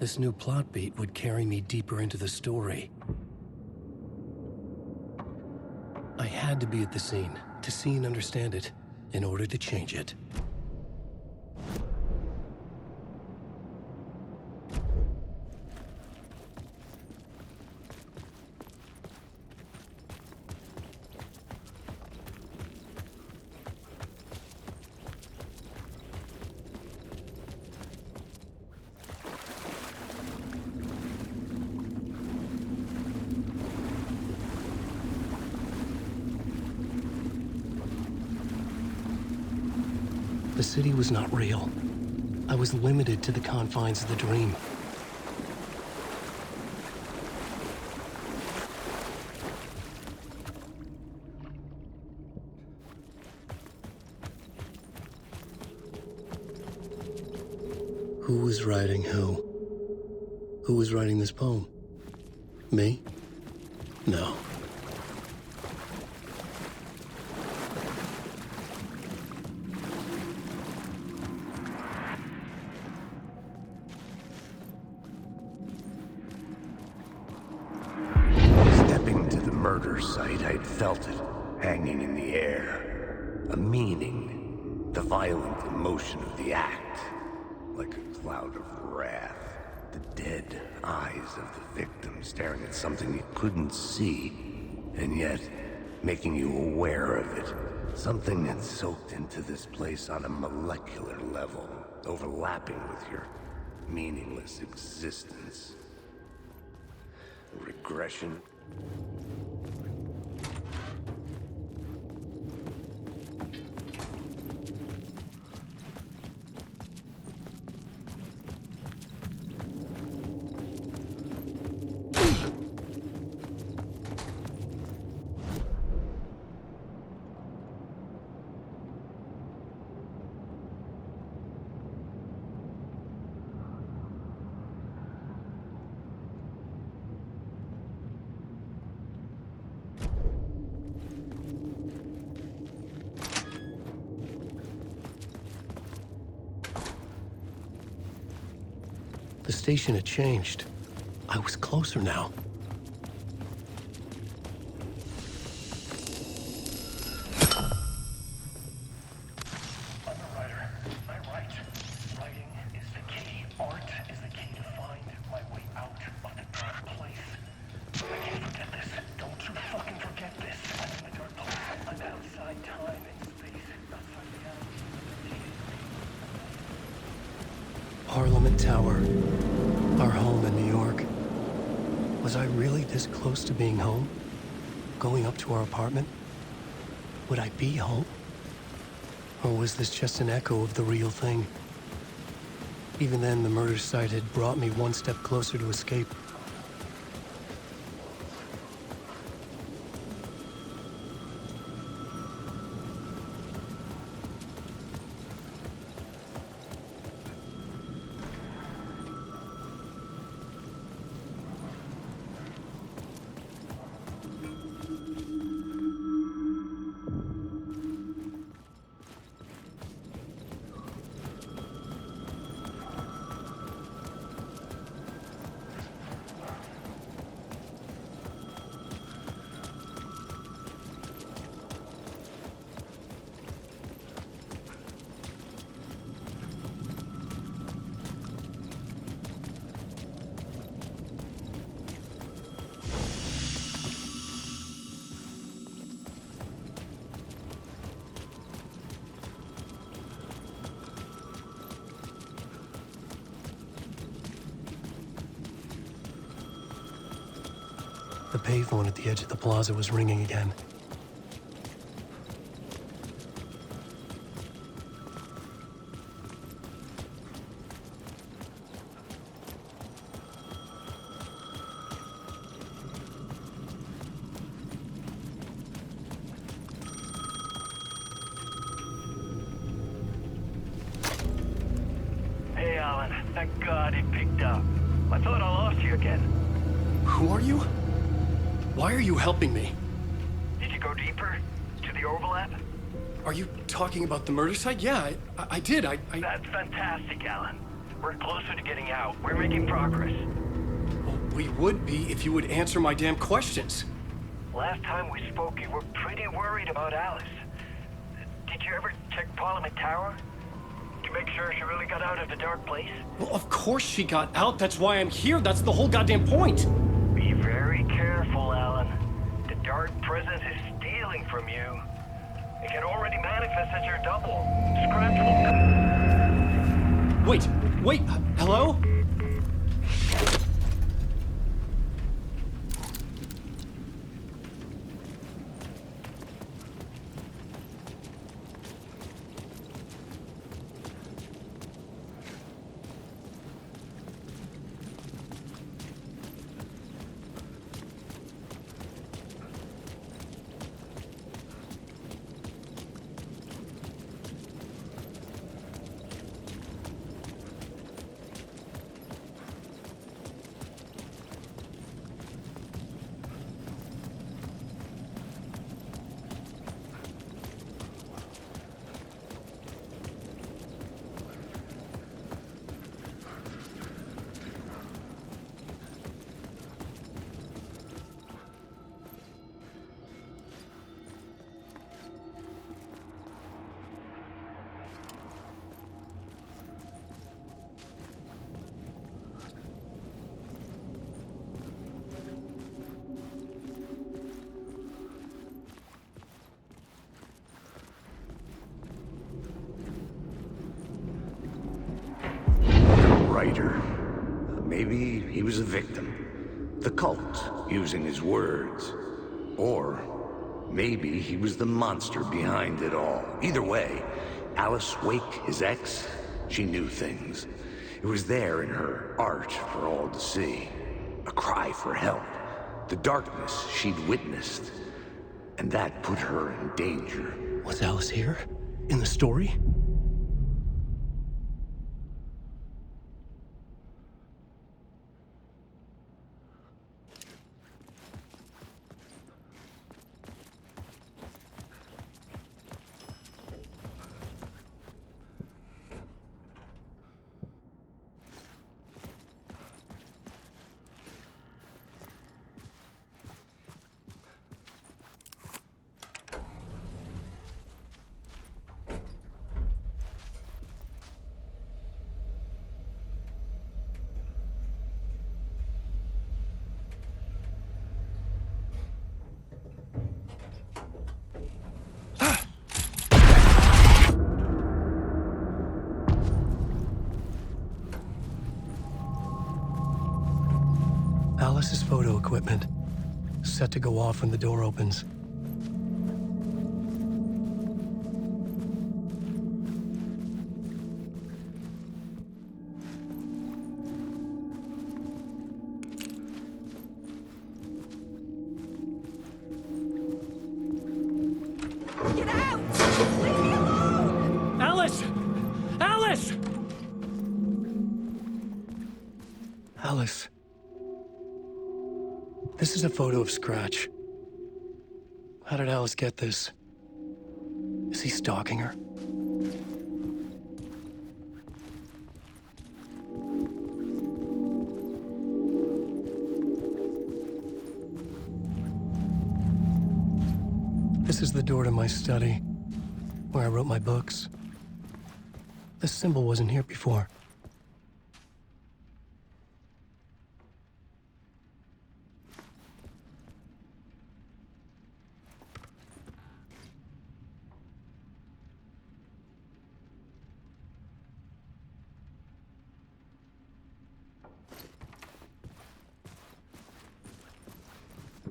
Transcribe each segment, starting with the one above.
This new plot beat would carry me deeper into the story. I had to be at the scene, to see and understand it, in order to change it. The city was not real. I was limited to the confines of the dream. Who was writing who? Who was writing this poem? Me? No. Murder site, I'd felt it, hanging in the air. A meaning, the violent emotion of the act. Like a cloud of wrath. The dead eyes of the victim staring at something you couldn't see, and yet making you aware of it. Something that's soaked into this place on a molecular level, overlapping with your meaningless existence. Regression. The station had changed. I was closer now. I'm a writer. I write. Writing is the key. Art is the key to find my way out of the dark place. I can't forget this. Don't you fucking forget this. I'm in the dark place. I'm outside time and space. Outside reality. Parliament Tower. Our home in New York. Was I really this close to being home? Going up to our apartment? Would I be home? Or was this just an echo of the real thing? Even then, the murder site had brought me one step closer to escape. The payphone at the edge of the plaza was ringing again. Hey, Alan. Thank God it picked up. I thought I lost you again. Who are you? Why are you helping me? Did you go deeper? To the overlap? Are you talking about the murder site? Yeah, I did. That's fantastic, Alan. We're closer to getting out. We're making progress. Well, we would be if you would answer my damn questions. Last time we spoke, you were pretty worried about Alice. Did you ever check Parliament Tower? To make sure she really got out of the dark place? Well, of course she got out. That's why I'm here. That's the whole goddamn point. Be very careful, Alan. The dark presence is stealing from you. It can already manifest as your double. Scratch will... Wait, hello? Writer. Maybe he was a victim. The cult, using his words. Or maybe he was the monster behind it all. Either way, Alice Wake, his ex, she knew things. It was there in her art for all to see. A cry for help. The darkness she'd witnessed. And that put her in danger. Was Alice here? In the story? Alice's photo equipment, set to go off when the door opens. Get out! Leave me alone! Alice! Alice! Alice. This is a photo of Scratch. How did Alice get this? Is he stalking her? This is the door to my study, where I wrote my books. This symbol wasn't here before.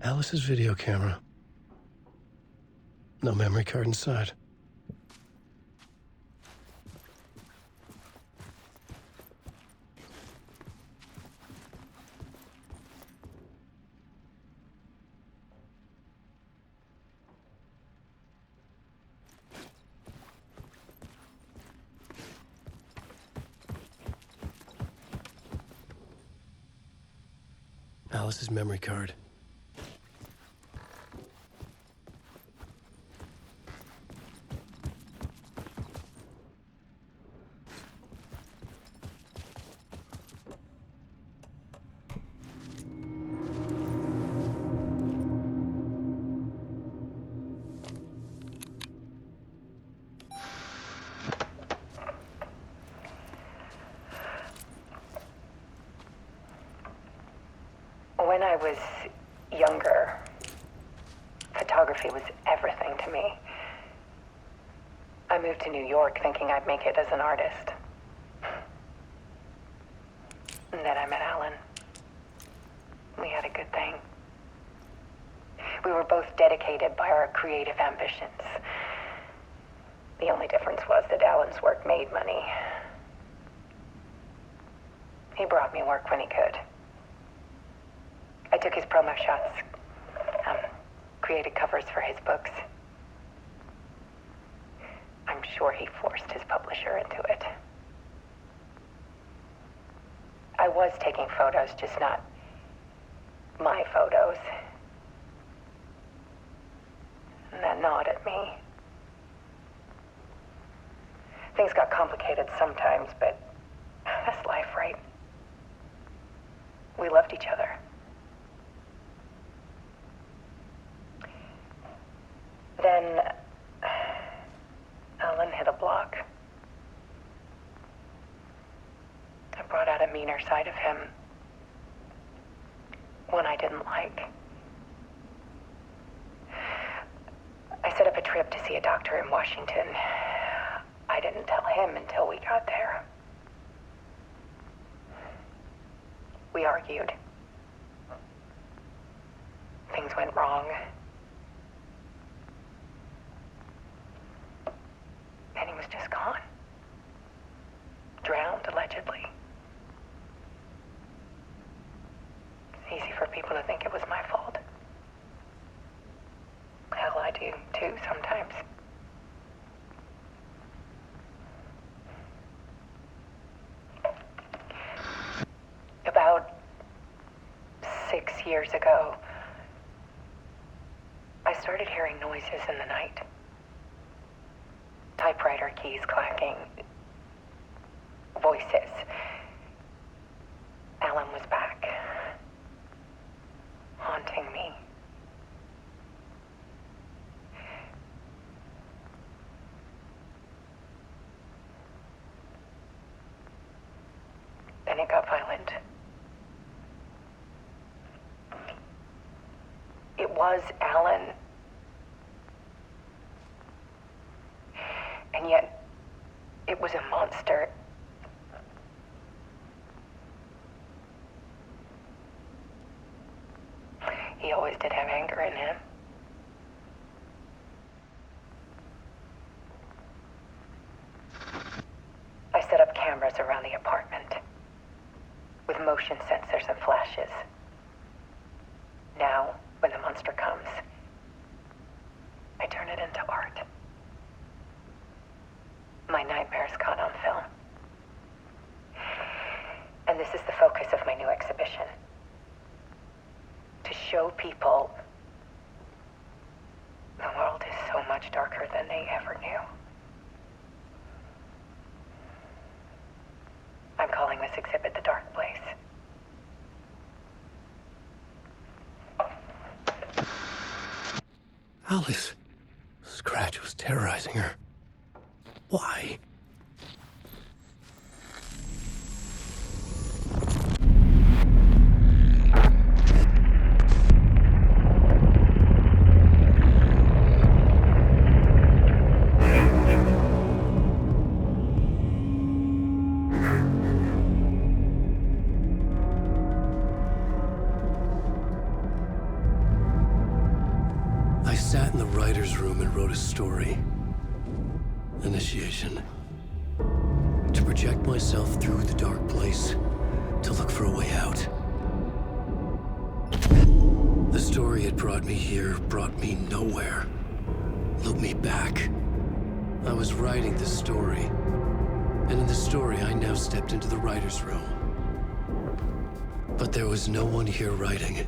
Alice's video camera. No memory card inside. Alice's memory card. I was younger, photography was everything to me. I moved to New York thinking I'd make it as an artist. And then I met Alan. We had a good thing. We were both dedicated by our creative ambitions. The only difference was that Alan's work made money. He brought me work when he could. I took his promo shots, created covers for his books. I'm sure he forced his publisher into it. I was taking photos, just not my photos. And that gnawed at me. Things got complicated sometimes, but that's life, right? We loved each other. Then Alan hit a block. I brought out a meaner side of him. One I didn't like. I set up a trip to see a doctor in Washington. I didn't tell him until we got there. We argued. Things went wrong. And he was just gone. Drowned, allegedly. It's easy for people to think it was my fault. Hell, I do too sometimes. About 6 years ago, I started hearing noises in the night. Typewriter keys clacking. Voices. Alan was back. Haunting me. Then it got violent. It was Alan. And yet, it was a monster. He always did have anger in him. I set up cameras around the apartment with motion sensors and flashes. Now, when the monster comes, I turn it into art. My nightmares caught on film. And this is the focus of my new exhibition. To show people the world is so much darker than they ever knew. I'm calling this exhibit The Dark Place. Alice. Scratch was terrorizing her. Why? I sat in the writer's room and wrote a story. Initiation. To project myself through the dark place, to look for a way out. The story had brought me here, brought me nowhere. Looked me back. I was writing the story. And in the story, I now stepped into the writer's room. But there was no one here writing it.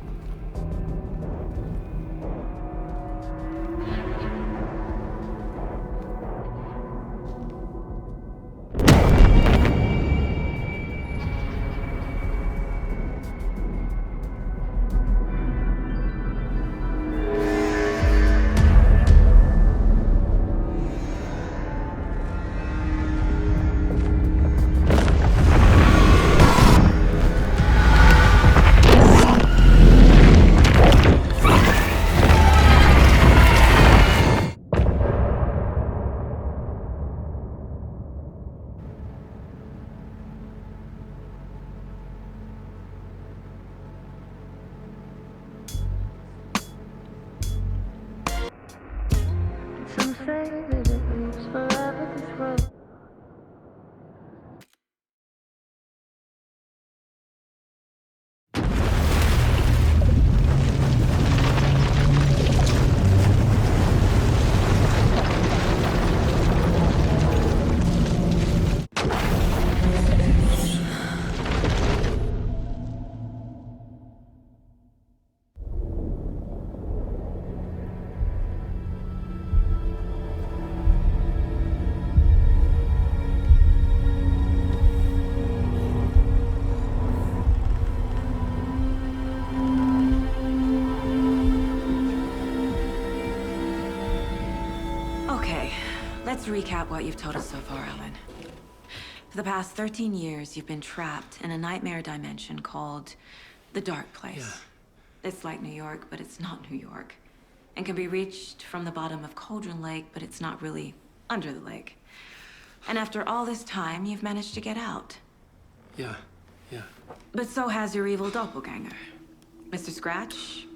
Let's recap what you've told us so far, Alan. For the past 13 years, you've been trapped in a nightmare dimension called the Dark Place. Yeah. It's like New York, but it's not New York. And can be reached from the bottom of Cauldron Lake, but it's not really under the lake. And after all this time, you've managed to get out. Yeah. But so has your evil doppelganger. Mr. Scratch?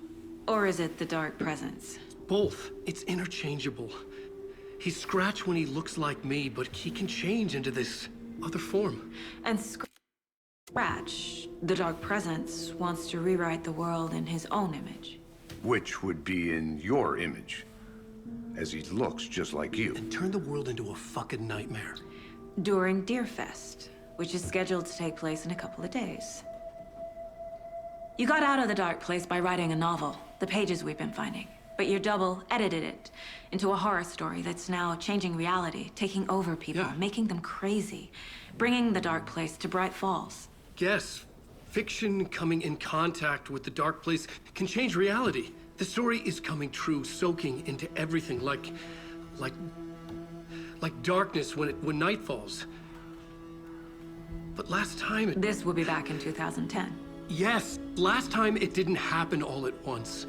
Or is it the Dark Presence? Both. It's interchangeable. He's Scratch when he looks like me, but he can change into this other form. And Scratch, the Dark Presence, wants to rewrite the world in his own image. Which would be in your image, as he looks just like you. And turn the world into a fucking nightmare. During Deerfest, which is scheduled to take place in a couple of days. You got out of the Dark Place by writing a novel, the pages we've been finding. But your double edited it into a horror story that's now changing reality, taking over people, making them crazy, bringing the Dark Place to Bright Falls. Yes, fiction coming in contact with the Dark Place can change reality. The story is coming true, soaking into everything, like darkness when night falls. But last time This will be back in 2010. Yes, last time it didn't happen all at once.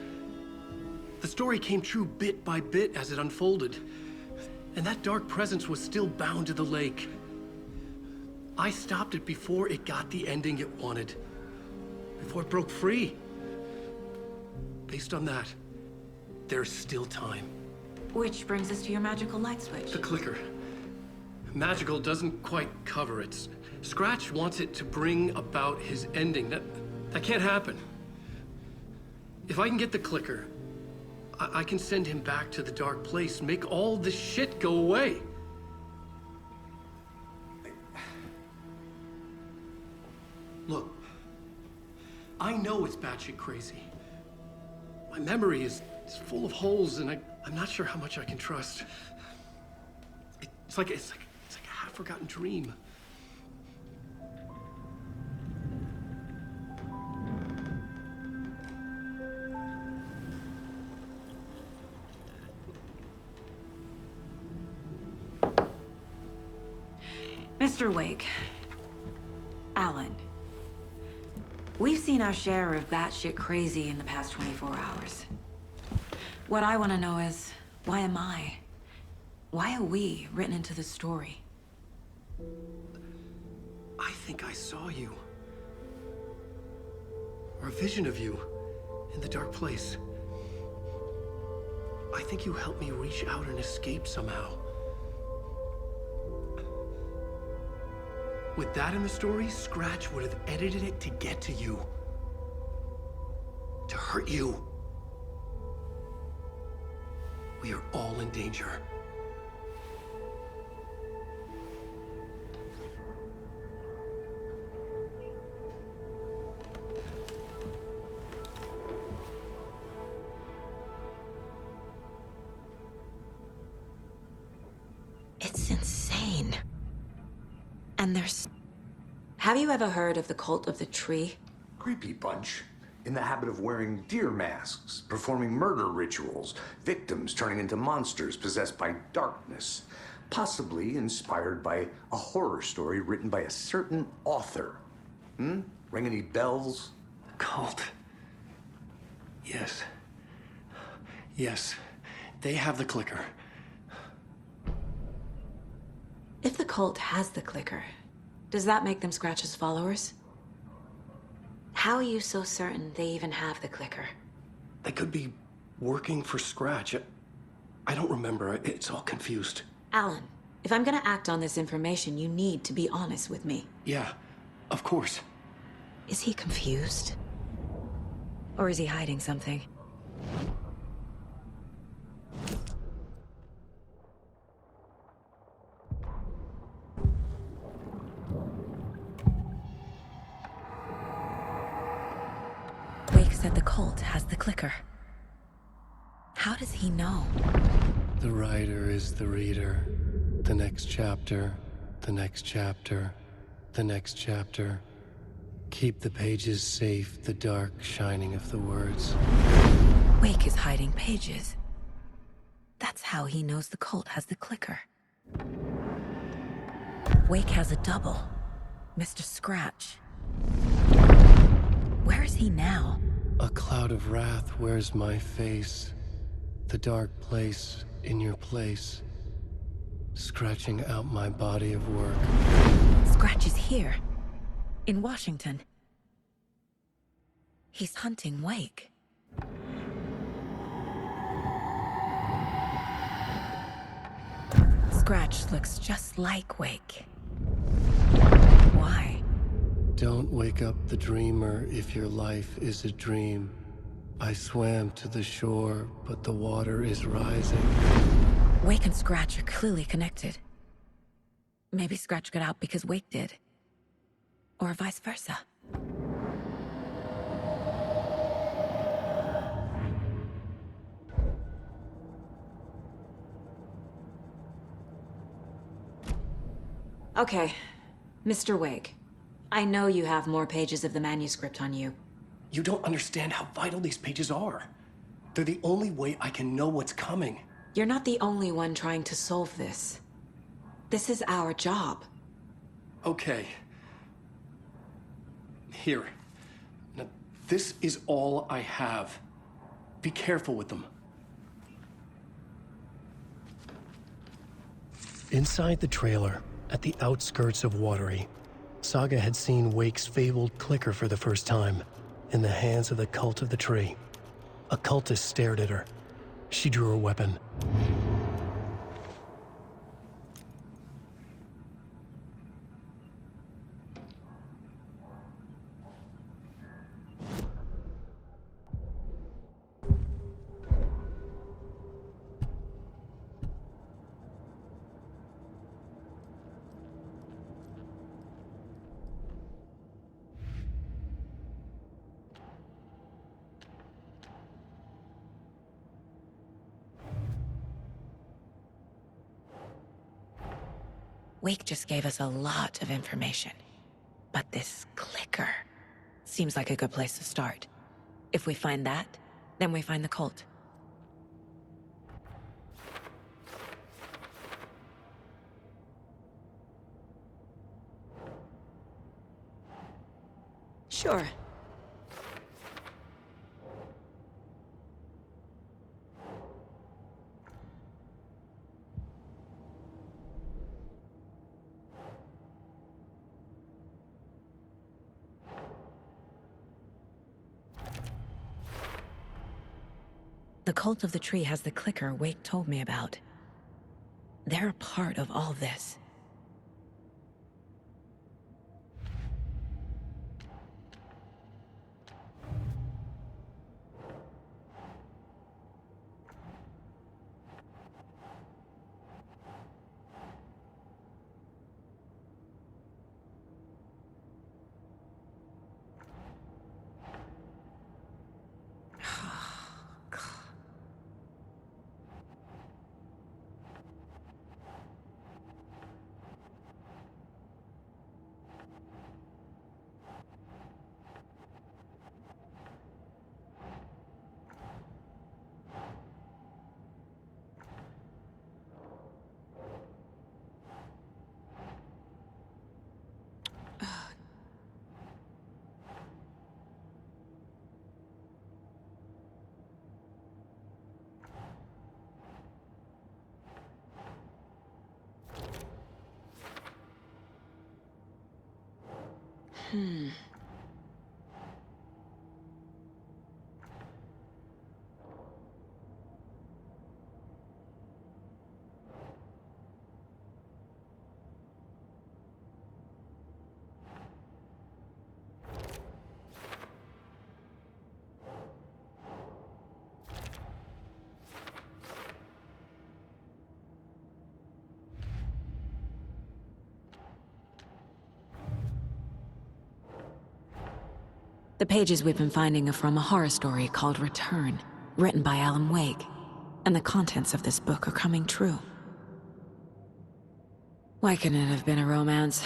The story came true bit by bit as it unfolded. And that dark presence was still bound to the lake. I stopped it before it got the ending it wanted. Before it broke free. Based on that, there's still time. Which brings us to your magical light switch. The clicker. Magical doesn't quite cover it. Scratch wants it to bring about his ending. That can't happen. If I can get the clicker, I can send him back to the Dark Place, make all this shit go away. Look, I know it's batshit crazy. My memory is full of holes, and I'm not sure how much I can trust. It's like a half-forgotten dream. Mr. Wake, Alan, we've seen our share of batshit crazy in the past 24 hours. What I want to know is, why am I? Why are we written into the story? I think I saw you. Or a vision of you in the Dark Place. I think you helped me reach out and escape somehow. With that in the story, Scratch would have edited it to get to you. To hurt you. We are all in danger. It's insane. And there's... Have you ever heard of the cult of the tree? Creepy bunch. In the habit of wearing deer masks, performing murder rituals, victims turning into monsters possessed by darkness. Possibly inspired by a horror story written by a certain author. Ring any bells? Cult. Yes. Yes. They have the clicker. If the cult has the clicker, does that make them Scratch's followers? How are you so certain they even have the clicker? They could be working for Scratch. I don't remember. It's all confused. Alan, if I'm gonna act on this information, you need to be honest with me. Yeah, of course. Is he confused? Or is he hiding something? Wake said the cult has the clicker. How does he know? The writer is the reader. The next chapter, the next chapter, the next chapter. Keep the pages safe, the dark shining of the words. Wake is hiding pages. That's how he knows the cult has the clicker. Wake has a double. Mr. Scratch. Where is he now? A cloud of wrath wears my face. The dark place in your place. Scratching out my body of work. Scratch is here. In Washington. He's hunting Wake. Scratch looks just like Wake. Why? Don't wake up the dreamer if your life is a dream. I swam to the shore, but the water is rising. Wake and Scratch are clearly connected. Maybe Scratch got out because Wake did. Or vice versa. Okay, Mr. Wake. I know you have more pages of the manuscript on you. You don't understand how vital these pages are. They're the only way I can know what's coming. You're not the only one trying to solve this. This is our job. Okay. Here. Now, this is all I have. Be careful with them. Inside the trailer, at the outskirts of Watery, Saga had seen Wake's fabled clicker for the first time, in the hands of the Cult of the Tree. A cultist stared at her. She drew her weapon. Wake just gave us a lot of information. But this clicker seems like a good place to start. If we find that, then we find the cult. Sure. The Cult of the Tree has the clicker Wake told me about. They're a part of all this. The pages we've been finding are from a horror story called Return, written by Alan Wake. And the contents of this book are coming true. Why couldn't it have been a romance?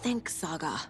think, Saga.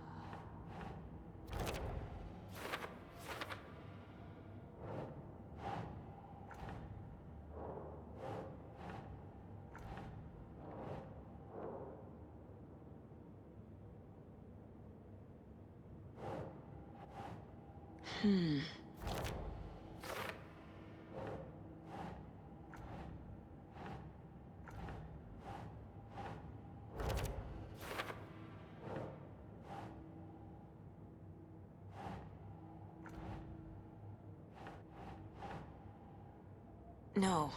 No.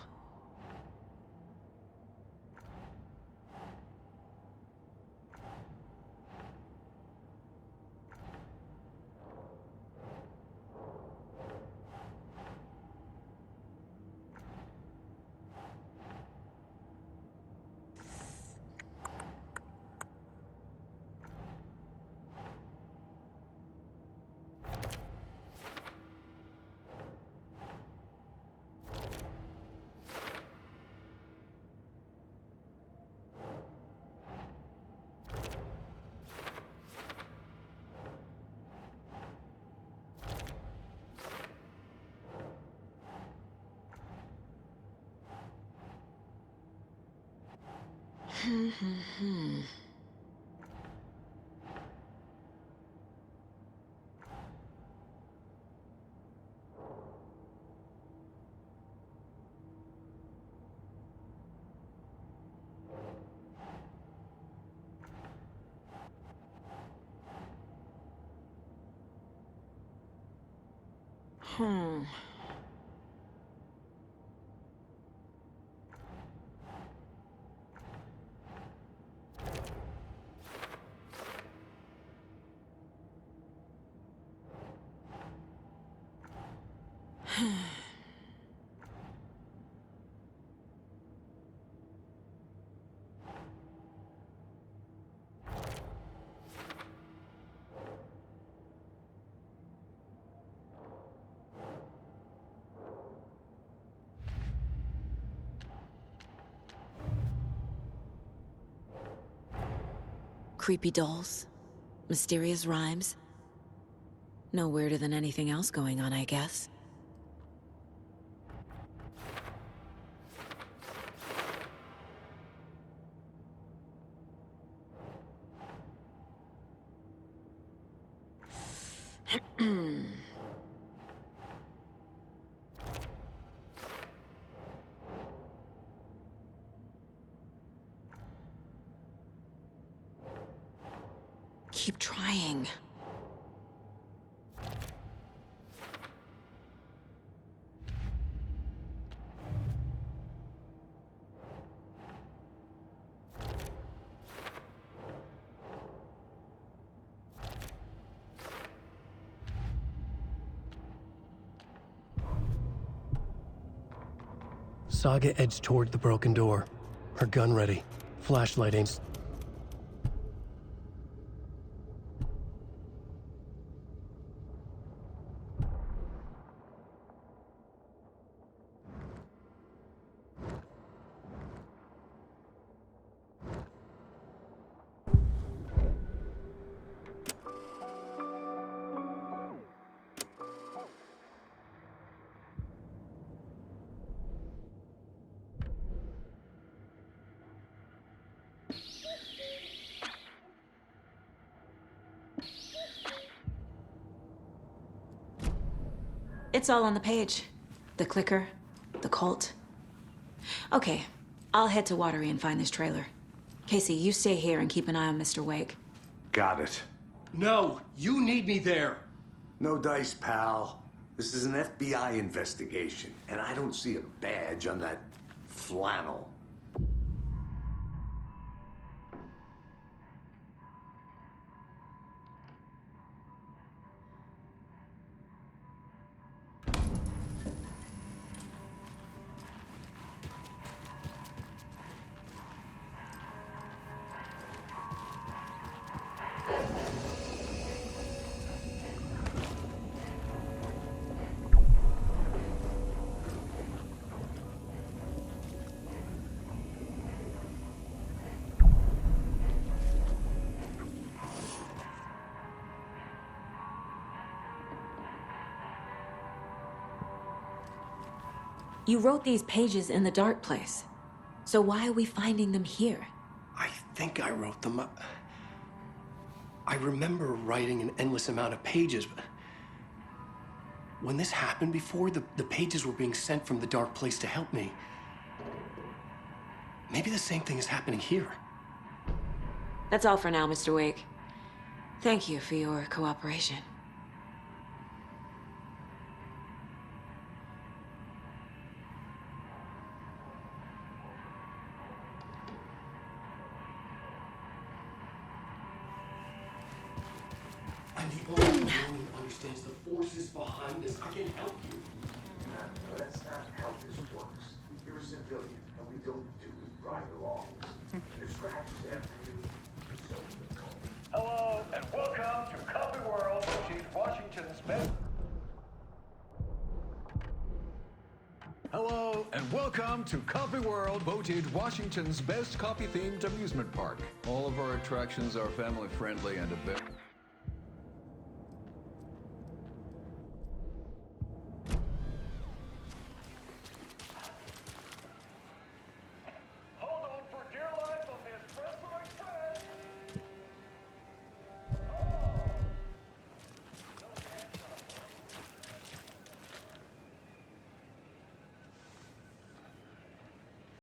Creepy dolls, mysterious rhymes. No weirder than anything else going on, I guess. Keep trying. Saga edged toward the broken door, her gun ready, flashlight aimed. It's all on the page. The clicker, the cult. Okay, I'll head to Watery and find this trailer. Casey, you stay here and keep an eye on Mr. Wake. Got it. No, you need me there. No dice, pal. This is an FBI investigation, and I don't see a badge on that flannel. You wrote these pages in the dark place. So why are we finding them here? I think I wrote them. I remember writing an endless amount of pages, but when this happened before, the pages were being sent from the dark place to help me. Maybe the same thing is happening here. That's all for now, Mr. Wake. Thank you for your cooperation. I'm the only one who understands the forces behind this. I can help you. No, that's not how this works. You're a civilian, and we don't do ride-alongs. There's scratches after you. So the call. Hello, and welcome to Copy World, which is Washington's best. Hello, and welcome to Copy World, voted Washington's best copy-themed amusement park. All of our attractions are family-friendly and a bit.